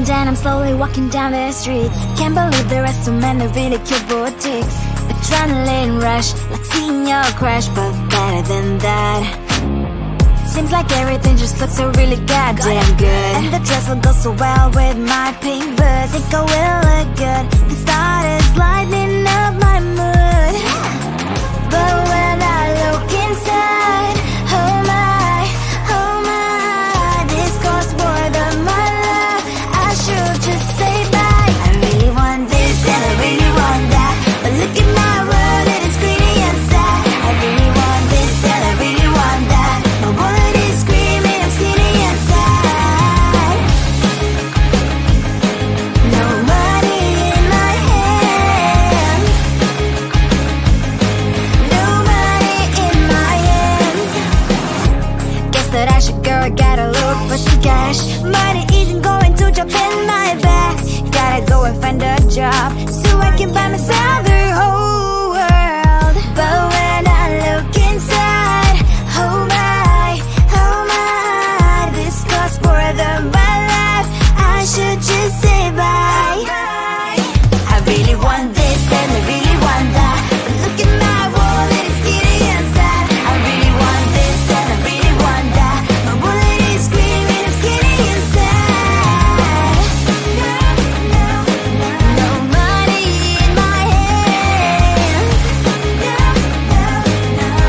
And then I'm slowly walking down the streets. Can't believe there are so many really cute boutiques. Adrenaline rush, like seeing your crush, but better than that. Seems like everything just looks so really goddamn good. And the dress will go so well with my pink boots. Think I will look good. The start is lighting up my mood. But when I look inside, oh my, this costs more than my love. I should just say bye. I really want this and I really want that, but look at my world, it is greedy and sad. I really want this and I really want that. My wallet is screaming, I'm skinny and sad. No money in my hand. No money in my hand. Guess that I should go, I gotta look for some cash. Money isn't going to jump in my back. Gotta go and find a job so I can buy myself the whole world. But when I look inside, oh my, this costs more than my life. I should just say bye. I really want this and I really want that, but look at my wallet, it's skinny and sad. I really want this and I really want that. My wallet is screaming, I'm skinny and sad. No money in my hand.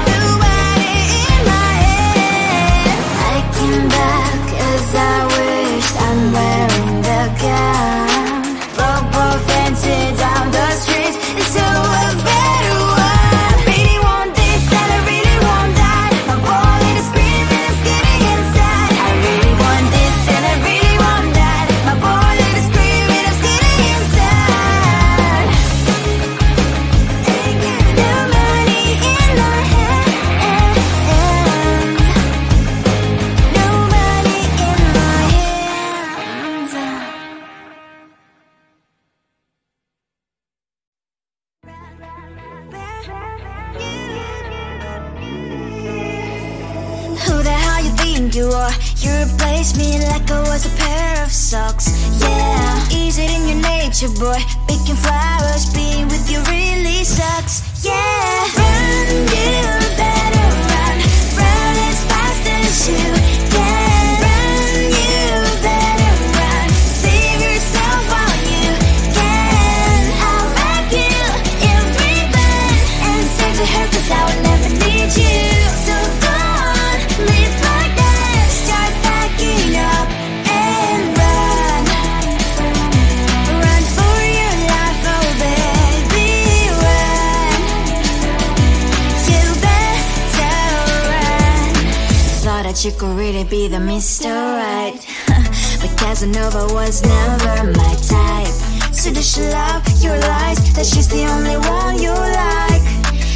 No money in my hand. I came back as I wished. I'm wearing the gown. Robo fancy down the streets into a better one. I really want this and I really want that. My wallet is screaming, I'm skinny inside. I really want this and I really want that. My wallet is screaming, I'm skinny inside. No money in my hand. No money in my hands. Who the hell you think you are? You replaced me like I was a pair of socks. Yeah, is it in your nature, boy? Picking flowers, being with you really sucks. Yeah, run, you better run. Run as fast as you can. Run, you better run. Save yourself while you can. I'll wrap you in ribbon and send to her, 'cause I will never need you. So go on, live like that. Start packing up and run. Run for your life, oh baby, run. You better run. Thought that you could really be the Mr. Right, but Casanova was never my type. So does she love your lies, that she's the only one you like?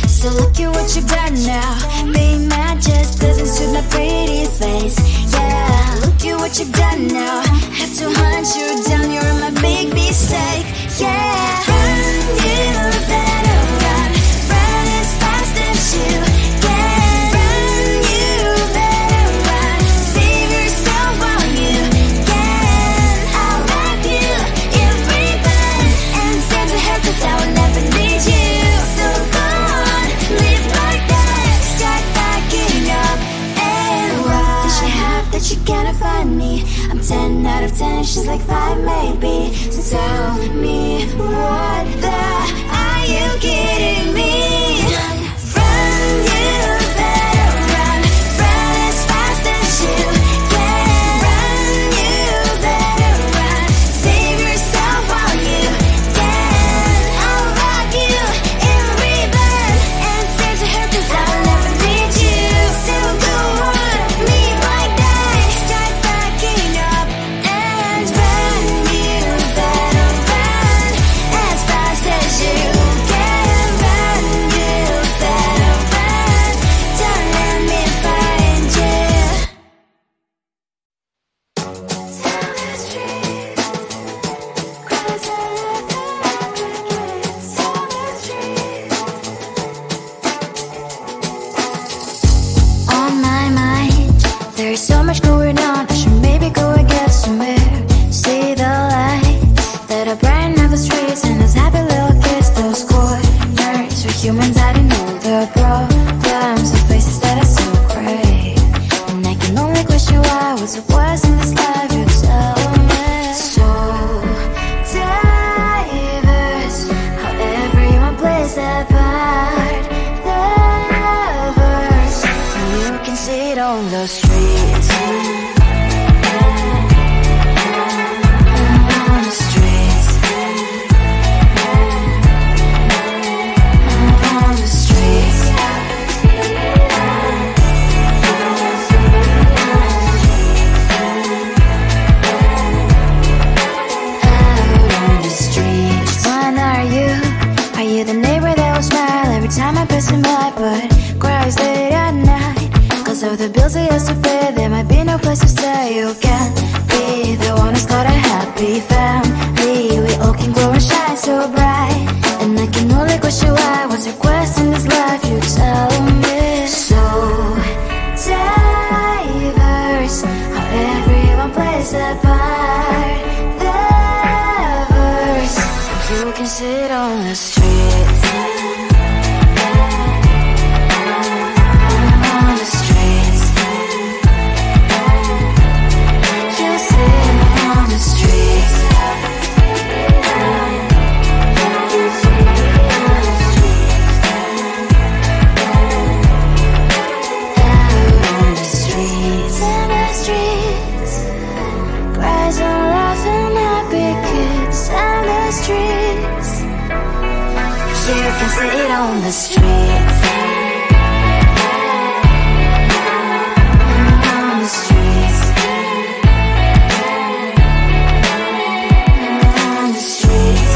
So look at what you've done now. Being mad just doesn't suit my pretty face. Yeah, look at what you've done now. Have to hunt you down, you're my big mistake. Yeah, run, you better run. Run as fast as you can. Run, you better run. Save yourself while you can. I'll wrap you in ribbon and send to her, 'cause I will never need you. So go on, live like that. Start packing up and run. Does she have that she cannot find me? I'm 10 out of 10, she's like 5 maybe. So tell me, what the are you kidding me? Run, you better run. Run as fast as you can. Run, you better run. Save yourself while you can. I'll wrap you in ribbon and send to her, 'cause I'll never need you. So go on, live like that. Start packing up and run. You better run as fast as you can. Run, you better run. Don't let me find you. Tell the street, 'cause I love the crickets. Tell the street. On my mind, there's so much going on. I should maybe go and get somewhere. See the light. what's the worst in this life, you tell me. So diverse, how everyone plays their part. Lovers, you can see it on the streets. Time I pass him by, but cries late at night. Cause of the bills he has to pay, there might be no place to stay. You can't be the one who's got a happy family. We all can glow and shine so bright, and I can only question why. What's your quest in this life, you tell me. So diverse, how everyone plays their part. Lovers, you can sit on the streets. You can sit on the streets. On the streets. On the streets.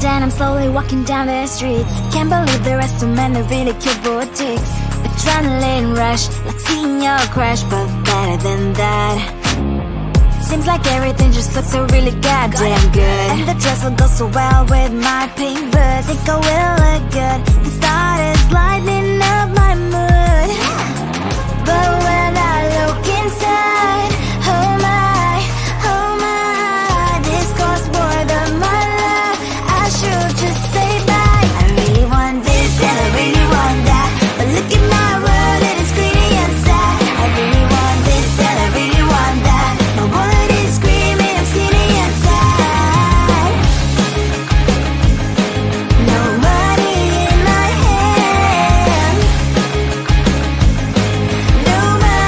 And I'm slowly walking down the streets. Can't believe the rest of men are really cute boutiques. Adrenaline rush, like seeing your crush, but better than that. Seems like everything just looks so really goddamn good, and the dress will go so well with my pink boots. Think I will look good and started lightening up my mood. But when I look inside, oh my, this costs more than my life. I should just say bye. I really want this and I really want that, but look at my world, it is pretty inside. I really want this and I really want that. My wallet is screaming, I'm skinny inside. No money in my hand. No money.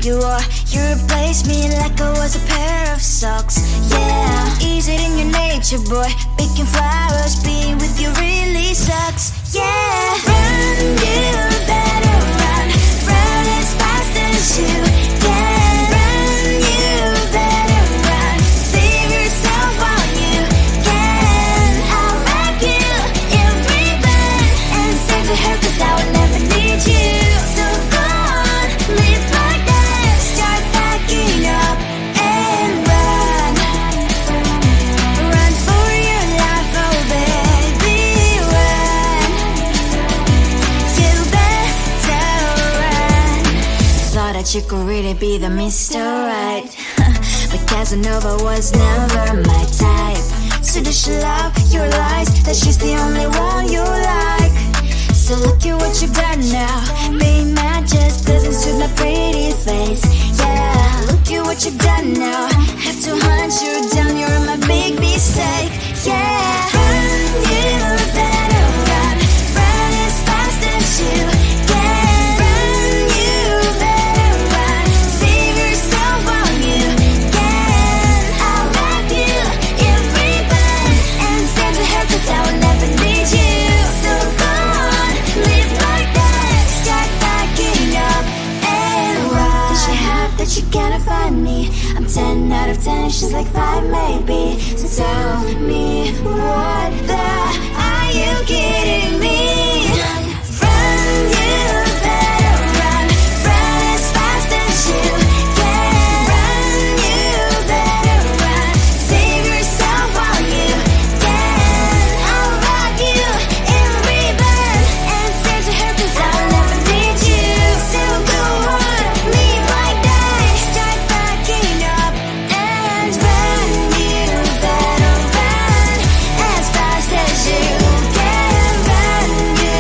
thing you are. You replaced me like I was a pair of socks. Yeah, is it in your nature, boy? Picking flowers, being with you really sucks. Yeah, run, you better run. Run as fast as you can. Run, you better run. Save yourself while you can. I'll wrap you in ribbon and send to her, 'cause I will never need you. So go on, live like that. Start packing up and run. Run for your life, oh baby, run. You better run. Thought that you could really be the Mr. Right, but Casanova was never my type. So does she love your lies, that she's the only one you like? So look at what you've done now. Being mad just doesn't suit my pretty face. Yeah, look at what you've done now. Have to hunt you down, you're my big mistake. Yeah, run, you better run. Run as fast as you can. Run, you better run. Save yourself while you can. I'll wrap you in ribbon and send to her, 'cause I will never need you. So go on, live like that. Start packing up and run. Does she have that you cannot find me? I'm 10 out of 10, she's like 5 maybe. So tell me, what the are you kidding me? Run, you better run. Run as fast as you can. Run, you better run. Save yourself while you can. I'll wrap you in ribbon and send to her, 'cause I'll never need you. So go on, live like that. Start packing up and run. You better run as fast as you can. Run, you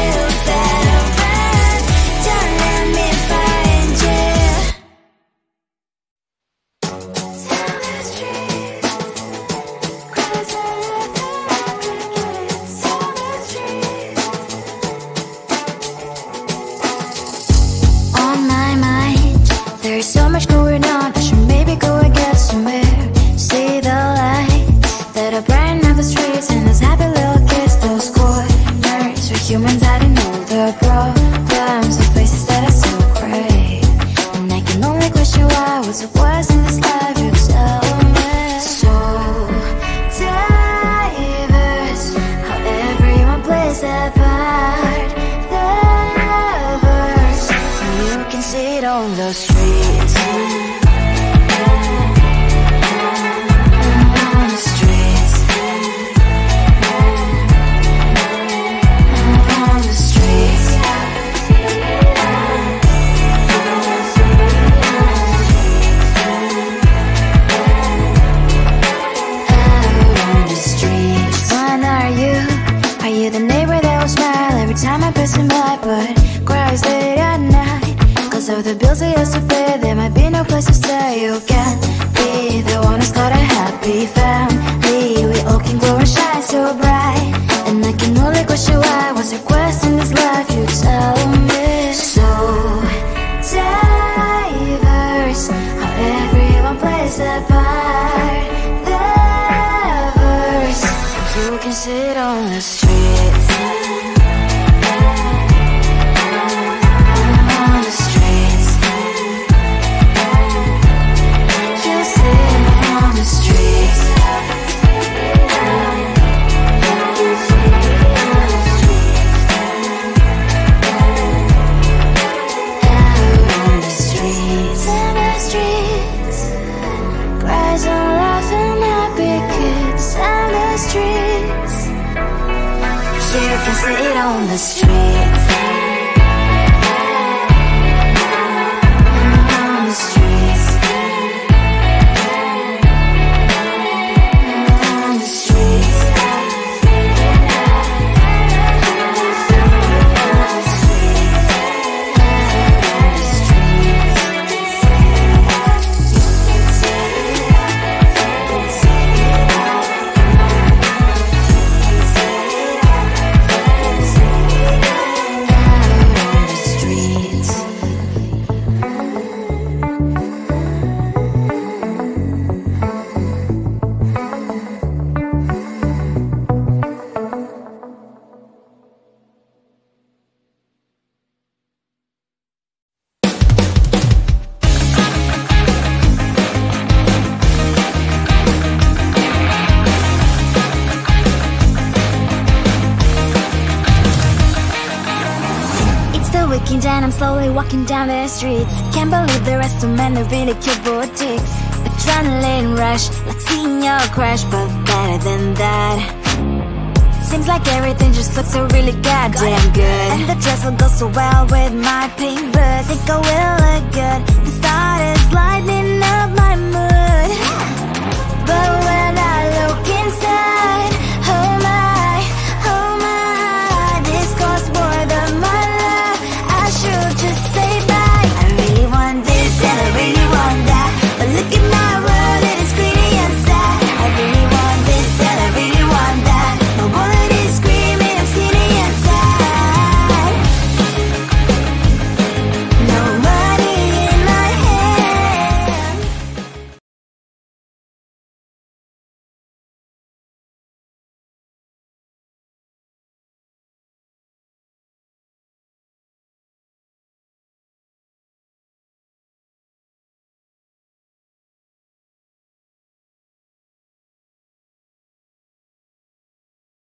better run. Don't let me find you. Tell the streets, cries out crickets. Tell the streets. On my mind, there's so much going on. I should maybe go and get somewhere. See the lights that are brighten up the streets, and those happy little kids, those corners where humans hiding all their problems, the places that are so great. And I can only question why, what's the worst in this life, you tell me. So diverse, how everyone plays their part. Diverse, you can see it on the streets. On the streets. On the streets. On the streets. When are you? Are you the neighbor that will smile every time I pass him by, but cries late at night? 'Cause of the bills I used to pay, there might be no place to stay. You can be the one who's got a happy family. We all can glow and shine so bright. And I can only question why, what's your quest in this life, you tell me. So diverse, how everyone plays their part. Diverse, you can sit on the streets. On the streets. You sit on the streets. On the streets. On the streets. Cries and laughing happy kids. On the streets. You can sit on the streets. On the streets. On the streets. change and I'm slowly walking down the streets. Can't believe there are so many really cute boutiques. Adrenaline rush, like seeing your crush, but better than that. Seems like everything just looks so really goddamn good. And the dress will go so well with my pink boots. Think I will look good. The start is lighting up my mood. But when